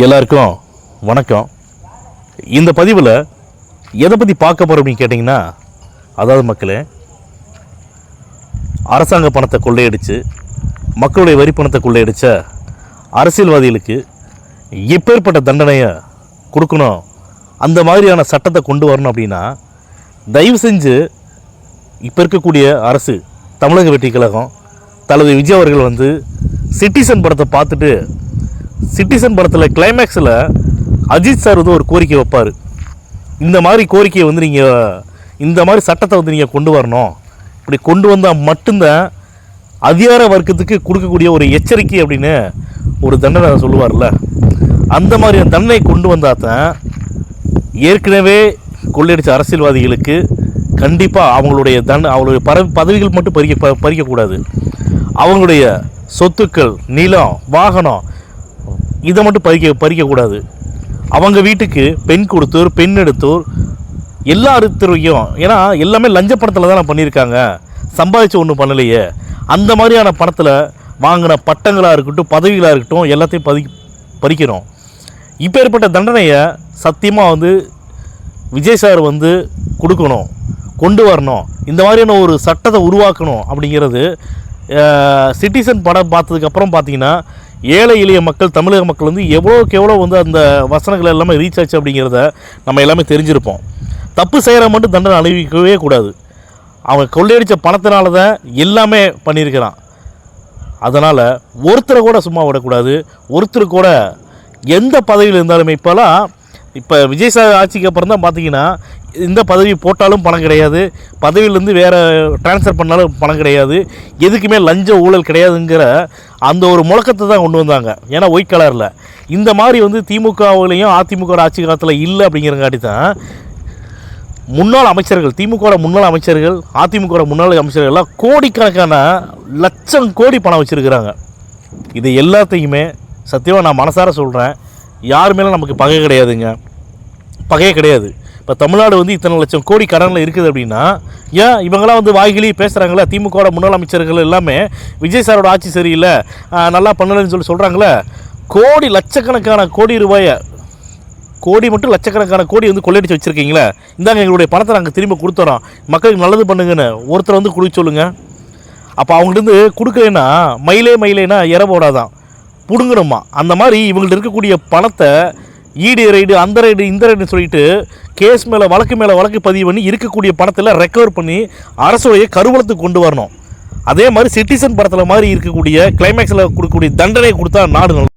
எல்லாருக்கும் வணக்கம். இந்த பதிவில் எதை பற்றி பார்க்க போகிறோம் அப்படின்னு கேட்டிங்கன்னா, அதாவது மக்களே, அரசாங்க பணத்தை கொள்ளையடித்து மக்களுடைய வரி பணத்தை கொள்ளையடித்த அரசியல்வாதிகளுக்கு எப்பேற்பட்ட தண்டனையை கொடுக்கணும், அந்த மாதிரியான சட்டத்தை கொண்டு வரணும் அப்படின்னா, தயவு செஞ்சு இப்போ இருக்கக்கூடிய அரசு தமிழக வெற்றி கழகம் தளபதி விஜய் அவர்கள் சிட்டிசன் படத்தை பார்த்துட்டு, சிட்டிசன் படத்தில் கிளைமேக்ஸில் அஜித் சார் ஒரு கோரிக்கை வைப்பார். இந்த மாதிரி கோரிக்கையை நீங்கள் இந்த மாதிரி சட்டத்தை நீங்கள் கொண்டு வரணும், இப்படி கொண்டு வந்தால் மட்டும்தான் அதிகார வர்க்கத்துக்கு கொடுக்கக்கூடிய ஒரு எச்சரிக்கை அப்படின்னு ஒரு தண்டனை சொல்லுவார்ல, அந்த மாதிரி தண்டனை கொண்டு வந்தால் தான் ஏற்கனவே கொள்ளையடித்த அரசியல்வாதிகளுக்கு கண்டிப்பாக அவங்களுடைய பதவிகள் மட்டும் பறிக்கக்கூடாது, அவங்களுடைய சொத்துக்கள், நிலம், வாகனம் இதை மட்டும் பறிக்கக்கூடாது. அவங்க வீட்டுக்கு பெண் கொடுத்தோர், பெண் எடுத்தோர் எல்லா அறுத்தரையும், ஏன்னா எல்லாமே லஞ்ச பணத்தில் தான் பண்ணியிருக்காங்க, சம்பாதிச்சு ஒன்றும் பண்ணலையே. அந்த மாதிரியான பணத்தில் வாங்கின பட்டங்களாக இருக்கட்டும், பதவிகளாக இருக்கட்டும், எல்லாத்தையும் பறிக்கிறோம். இப்போ ஏற்பட்ட தண்டனையை சத்தியமாக விஜய் சார் கொடுக்கணும், கொண்டு வரணும். இந்த மாதிரியான ஒரு சட்டத்தை உருவாக்கணும் அப்படிங்கிறது சிட்டிசன் படம் பார்த்ததுக்கப்புறம் பார்த்தீங்கன்னா, ஏழை எளிய மக்கள், தமிழக மக்கள் எவ்வளோக்கு எவ்வளோ அந்த வசனங்கள் எல்லாமே ரீச் ஆச்சு அப்படிங்கிறத நம்ம எல்லாமே தெரிஞ்சிருப்போம். தப்பு செய்கிற மட்டும் தண்டனை அனுபவிக்கவே கூடாது. அவன் கொள்ளையடித்த பணத்தினால தான் எல்லாமே பண்ணியிருக்கிறான். அதனால் ஒருத்தரை கூட சும்மா விடக்கூடாது. ஒருத்தர் கூட எந்த பதவியில் இருந்தாலுமே, இப்போ விஜய் சார் ஆட்சிக்கு அப்புறம் தான் பார்த்தீங்கன்னா, இந்த பதவி போட்டாலும் பணம் கிடையாது, பதவியிலேருந்து வேறு ட்ரான்ஸ்ஃபர் பண்ணாலும் பணம் கிடையாது, எதுக்குமே லஞ்ச ஊழல் கிடையாதுங்கிற அந்த ஒரு முழக்கத்தை தான் கொண்டு வந்தாங்க. ஏன்னா ஒயிட் கலரில் இந்த மாதிரி திமுகவிலையும் அதிமுக ஆட்சி காலத்தில் இல்லை அப்படிங்கிறங்காட்டி தான் முன்னாள் அமைச்சர்கள், திமுக முன்னாள் அமைச்சர்கள், அதிமுக முன்னாள் அமைச்சர்கள்லாம் கோடிக்கணக்கான லட்சம் கோடி பணம் வச்சுருக்கிறாங்க. இது எல்லாத்தையுமே சத்தியமாக நான் மனசார சொல்கிறேன், யார் மேலும் நமக்கு பகை கிடையாதுங்க, பகையே கிடையாது. இப்போ தமிழ்நாடு இத்தனை லட்சம் கோடி கடனில் இருக்குது அப்படின்னா, ஏன் இவங்களாம் வாய்கிலி பேசுகிறாங்களே, திமுக முன்னாள் அமைச்சர்கள் எல்லாமே விஜய் சாரோட ஆட்சி சரியில்லை, நல்லா பண்ணலன்னு சொல்கிறாங்களே. கோடி லட்சக்கணக்கான கோடி ரூபாயை, கோடி மட்டும் லட்சக்கணக்கான கோடி கொள்ளையடிச்சு வச்சுருக்கீங்களே, இந்தாங்க எங்களுடைய பணத்தை நாங்கள் திரும்ப கொடுத்துறோம், மக்களுக்கு நல்லது பண்ணுங்கன்னு ஒருத்தர் கொடுக்க சொல்லுங்கள். அப்போ அவங்கள்ட்ட கொடுக்கலைன்னா மயிலேனா இற போடாதான், பிடுங்கணுமா. அந்த மாதிரி இவங்கள்ட்ட இருக்கக்கூடிய பணத்தை ஈடு ரைடு, அந்த ரைடு, இந்த ரைடுன்னு சொல்லிட்டு கேஸ் மேலே வழக்கு பதிவு பண்ணி இருக்கக்கூடிய பணத்தில் ரெக்கவர் பண்ணி அரசுடைய கருவூலத்துக்கு கொண்டு வரணும். அதே மாதிரி சிட்டிசன் படத்தில் மாதிரி இருக்கக்கூடிய கிளைமேக்ஸில் கொடுக்கக்கூடிய தண்டனை கொடுத்தா நாடு